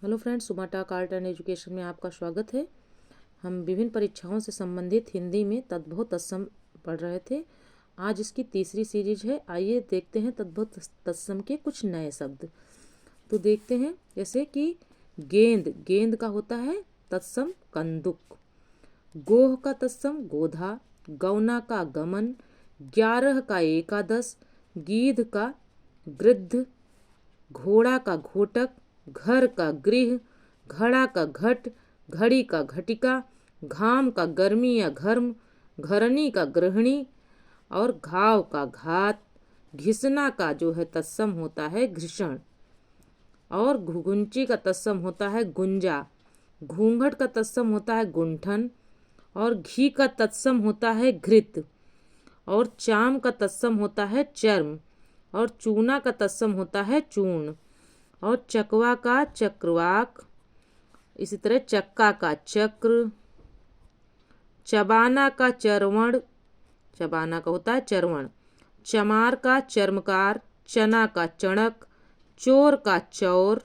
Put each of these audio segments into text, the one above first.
Hello friends, Suma talk art and education में आपका स्वागत है। हम विभिन्न परीक्षाओं से संबंधित हिंदी में तद्भव तत्सम पढ़ रहे थे। आज इसकी तीसरी सीरीज है। आइए देखते हैं तद्भव तत्सम के कुछ नए शब्द। तो देखते हैं, जैसे कि गेंद, गेंद का होता है तत्सम कंदुक। गोह का तत्सम गोधा। गौना का गमन। 11 का एकादश। गीध का गृद्ध। घोड़ा का घोटक। घर का गृह। घड़ा का घट। घड़ी का घटिका। घाम का गर्मी या घर्म। घरनी का गृहिणी। और घाव का घात। घिसना का जो है तत्सम होता है घृषण। और घुघुंची का तत्सम होता है गुंजा। घूंघट का तत्सम होता है गुंठन। और घी का तत्सम होता है घृत। और चाम का तत्सम होता है चर्म। और चूना का तत्सम होता है चूर्ण। और चकवा का चक्रवाक। इसी तरह चक्का का चक्र। चबाना का चरवण, चबाना का होता है चरवण। चमार का चर्मकार। चना का चणक। चोर का चौर।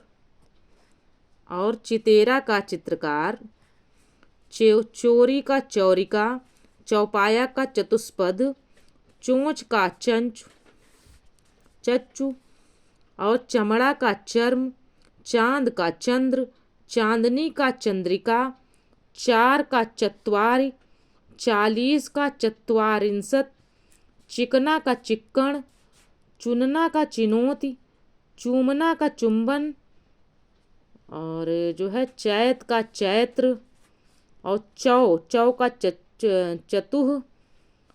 और चितेरा का चित्रकार। चोरी का चौरिका। चौपाया का चतुष्पद। चोंच का चंच चच्चू। और चमड़ा का चर्म। चांद का चंद्र। चांदनी का चंद्रिका। चार का चत्वारि। 40 का चत्वारिंशत। चिकना का चिक्कण। चुनना का चिनोती। चूमना का चुंबन। और जो है चैत का चैत्र। और चौ का चतुह।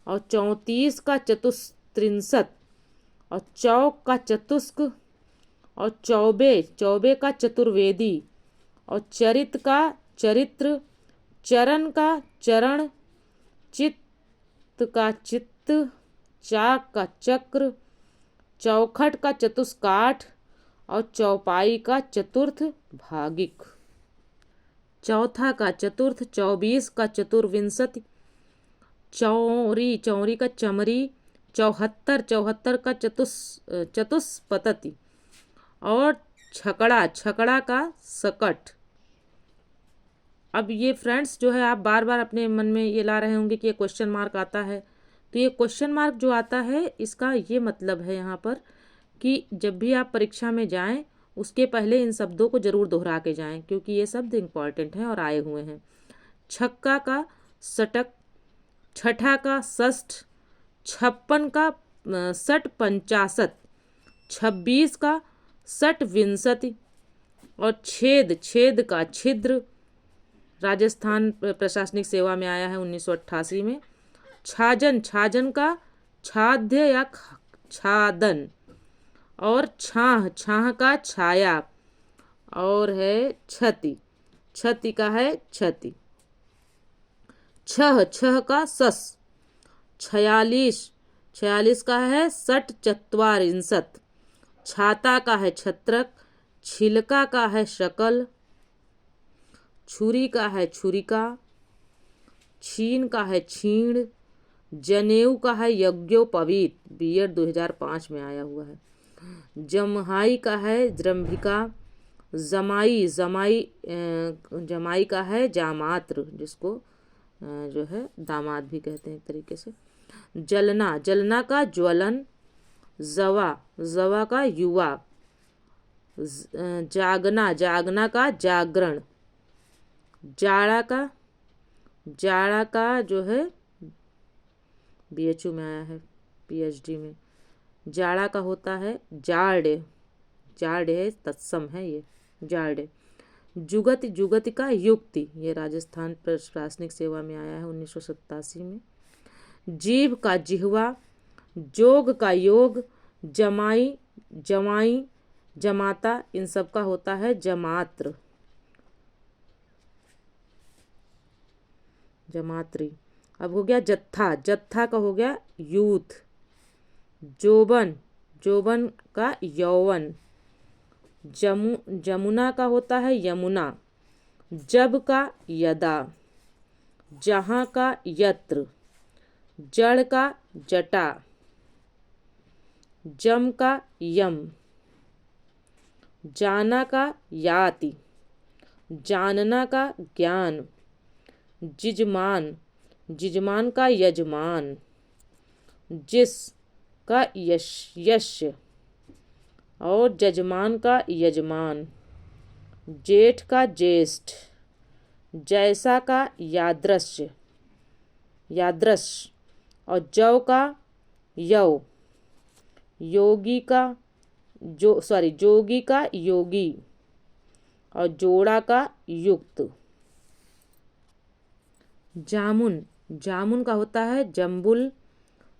और 34 का चतुस्त्रिंशत। और चौक का चतुष्क। और चौबे का चतुर्वेदी। और चरित का चरित्र। चरण का चरण। चित्त का चित्त। चाक का चक्र। चौखट का चतुष्काठ। और चौपाई का चतुर्थ भागिक। चौथा का चतुर्थ। 24 का चतुर्विंशति। चौरी का चमरी। 74 का चतुष्पतति। और छकड़ा का सकट। अब ये फ्रेंड्स जो है, आप बार बार अपने मन में ये ला रहे होंगे कि ये क्वेश्चन मार्क आता है। तो ये क्वेश्चन मार्क जो आता है, इसका ये मतलब है यहाँ पर कि जब भी आप परीक्षा में जाएं, उसके पहले इन शब्दों को जरूर दोहरा के जाएं, क्योंकि ये शब्द इम्पॉर्टेंट हैं और आए हुए हैं। छक्का का सटक। छठा का षष्ठ। 56 का षट पंचाशत। 26 का षट विंशति। और छेद का छिद्र। राजस्थान प्रशासनिक सेवा में आया है 1988 में। छाजन का छाद्य या छादन। और छाह का छाया। और है छति का है छति। छह का सस। 46 का है षट चत्वारिंशत। छाता का है छत्रक। छिलका का है शकल। छुरी का है छुरिका। छीन का है छीण। जनेऊ का है यज्ञोपवीत, बीएड 2005 में आया हुआ है। जमहाई का है जृंभिका। जमाई का है जामात्र, जिसको जो है दामाद भी कहते हैं एक तरीके से। जलना का ज्वलन। जवा का युवा। जागना का जागरण। जाड़ा का जो है बीएचयू में आया है, पीएचडी में। जाड़ा का होता है जाड़े तत्सम है ये, जाड़े। जुगति का युक्ति, ये राजस्थान प्रशासनिक सेवा में आया है 1987 में। जीभ का जिह्वा। जोग का योग। जमाई जमाता, इन सब का होता है जमात्री। अब हो गया जत्था का हो गया यूथ। जोबन का यौवन। जमुना का होता है यमुना। जब का यदा। जहाँ का यत्र। जड़ का जटा। जम का यम। जाना का याति। जानना का ज्ञान, जिजमान, जिजमान का यजमान, जिस का यश और जजमान का यजमान, जेठ का ज्येष्ठ, जैसा का यादृश्य, और जौ का यव, जोगी का योगी और जोड़ा का युक्त। जामुन, जामुन का होता है जम्बुल,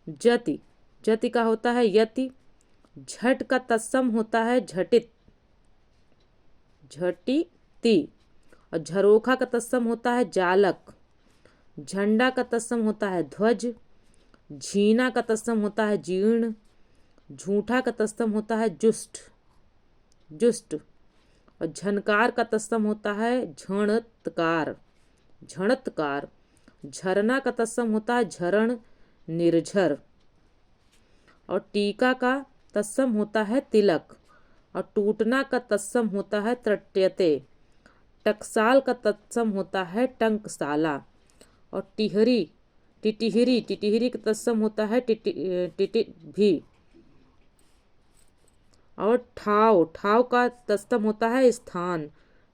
जति का होता है यति, झट का तत्सम होता है झटित, झटिति, और झरोखा का तत्सम होता है जालक, झंडा का तत्सम होता है ध्वज, झीना का तत्सम होता है जीर्ण, झूठा का तत्सम होता है जुष्ट, और झनकार का तत्सम होता है झणत्कार, झरना का तत्सम होता है झरण, निर्झर, और टीका का तत्सम होता है तिलक, और टूटना का तत्सम होता है त्रट्यते, टकसाल का तत्सम होता है टंकसाला, और टिटिहिरी का तत्सम होता है टिटिभी, और ठाव का तत्सम होता है स्थान,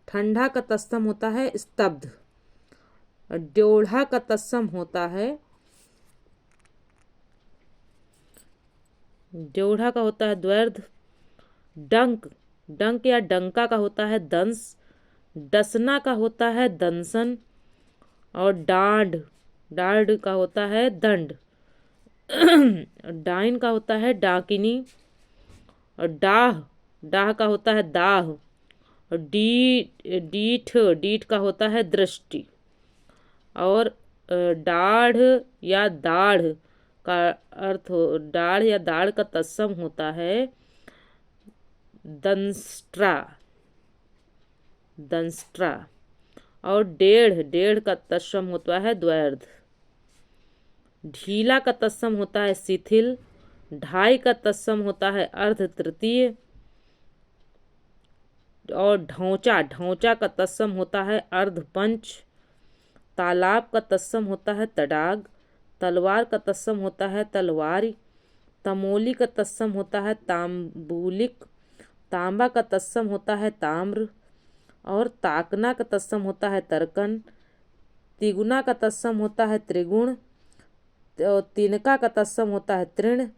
ठंडा का तत्सम होता है स्तब्ध, ड्योढ़ा का तत्सम होता है द्व्यर्ध, डंक या डंका का होता है दंस, डसना का होता है दंसन, और डाढ़ का होता है दंड, डाइन का होता है डाकिनी, और डाह का होता है दाह, और डीठ का होता है दृष्टि, और डाढ़ या दाढ़ का डाढ़ या दाढ़ का तत्सम होता है दंष्ट्रा, और डेढ़ का तत्सम होता है द्व्यर्ध, ढीला का तत्सम होता है शिथिल, ढाई का तत्सम होता है अर्ध तृतीय, और ढौंचा का तत्सम होता है अर्ध पंच, तालाब का तत्सम होता है तडाग, तलवार का तत्सम होता है तलवारी, तमोली का तत्सम होता है तांबूलिक, तांबा का तत्सम होता है ताम्र, और ताकना का तत्सम होता है तर्कन, तिगुना का तत्सम होता है त्रिगुण, तिनका का तत्सम होता है तृण,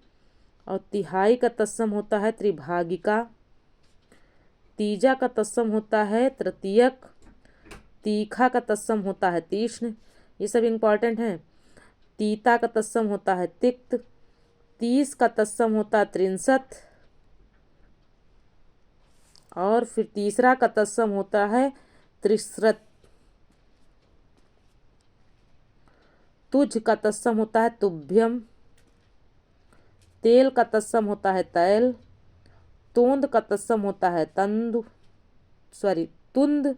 और तिहाई का तत्सम होता है त्रिभागिका, तीजा का तत्सम होता है तृतीयक, तीखा का तत्सम होता है तीक्ष्ण, ये सब इम्पॉर्टेंट हैं। तीता का तत्सम होता है तिक्त, 30 का तत्सम होता है त्रिंसत, और फिर तीसरा का तत्सम होता है त्रिस्रत, तुझ का तत्सम होता है तुभ्यम, तेल का तत्सम होता है तैल, तोंद का तत्सम होता है तुंद,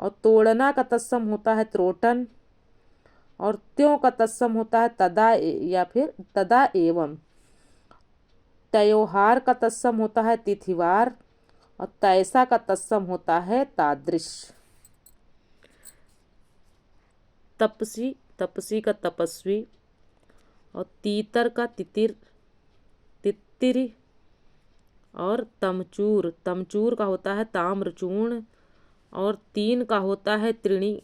और तोड़ना का तत्सम होता है त्रोटन, और त्यों का तत्सम होता है तदा या फिर तदा एवं, त्योहार का तत्सम होता है तिथिवार, और तैसा का तत्सम होता है तादृश। तपसी का तपस्वी, और तीतर का तित्तिरी, और तमचूर का होता है ताम्रचूर्ण, और 3 का होता है त्रिणी,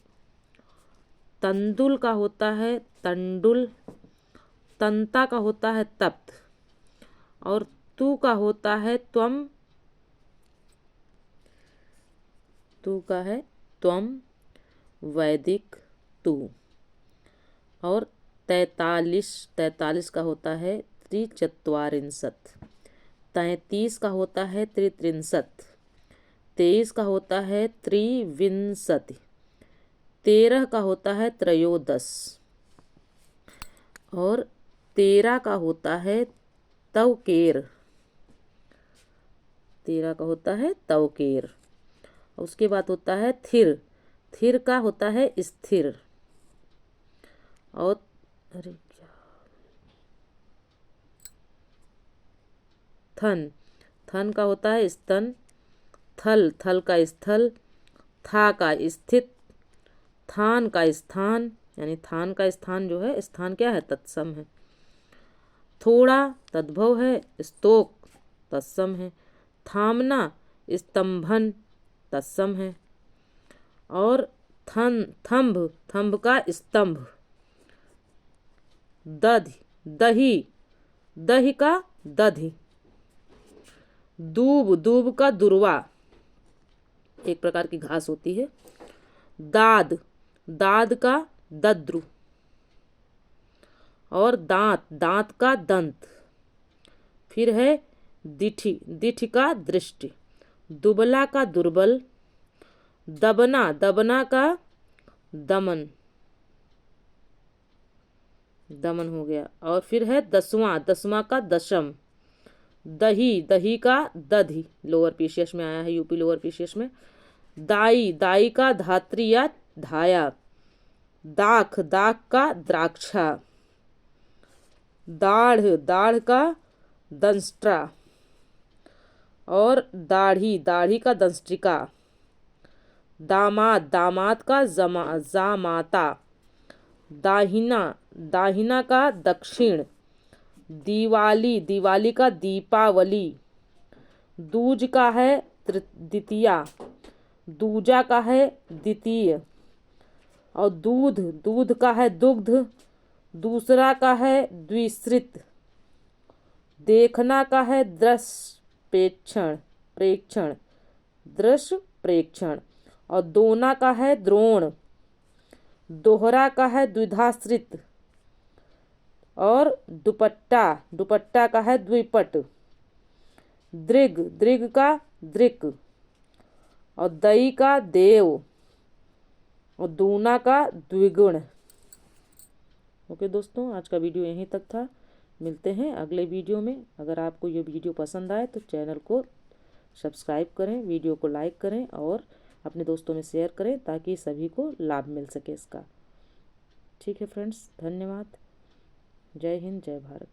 तंदुल का होता है तंडुल, तंता का होता है तप्त, और तू का होता है त्वम, वैदिक तू, और 43 का होता है त्रिचत्वारिंशत्, 33 का होता है त्रित्रिंशत्, 23 का होता है त्रिविंशति, 13 का होता है त्रयोदश, और 13 का होता है तवकेर, 13 का होता है तवकेर। उसके बाद होता है थिर का होता है स्थिर, और थन का होता है स्तन, थल का स्थल, था का स्थित, थान का स्थान, यानी थान का स्थान जो है, स्थान क्या है, तत्सम है। थोड़ा तद्भव है, स्तोक तत्सम है। थामना स्तंभन तत्सम है। और थंब, थंब का स्तंभ। दधि, दही, दही का दधि। दूब, दूब का दुर्वा, एक प्रकार की घास होती है। दाद, दाद का दद्रु। और दांत, दांत का दंत। फिर है दिठि, दिठि का दृष्टि। दुबला का दुर्बल। दबना, दबना का दमन, दमन हो गया। और फिर है दसवां, दसवां का दशम। दही, दही का दधि, लोअर पीशियस में आया है, यूपी लोअर पीशियस में। दाई, दाई का धात्री या धाया। दाख, दाख का द्राक्षा। दाढ़, दाढ़ का दंष्ट्रा। और दाढ़ी, दाढ़ी का दंष्ट्रिका। दामाद, दामाद का जामाता। दाहिना, दाहिना का दक्षिण। दिवाली, दिवाली का दीपावली। दूज का है द्वितीया। दूजा का है द्वितीय। और दूध, दूध का है दुग्ध। दूसरा का है द्विश्रित। देखना का है दृष्पेक्षण, प्रेक्षण, दृश्य प्रेक्षण। और दोना का है द्रोण। दोहरा का है द्विधाश्रित। और दुपट्टा, दुपट्टा का है द्विपट। दृग, दृग का दृक। और दई का देव। और दूना का द्विगुण। ओके दोस्तों, आज का वीडियो यहीं तक था। मिलते हैं अगले वीडियो में। अगर आपको ये वीडियो पसंद आए तो चैनल को सब्सक्राइब करें, वीडियो को लाइक करें और अपने दोस्तों में शेयर करें ताकि सभी को लाभ मिल सके इसका। ठीक है फ्रेंड्स, धन्यवाद। जय हिंद, जय भारत।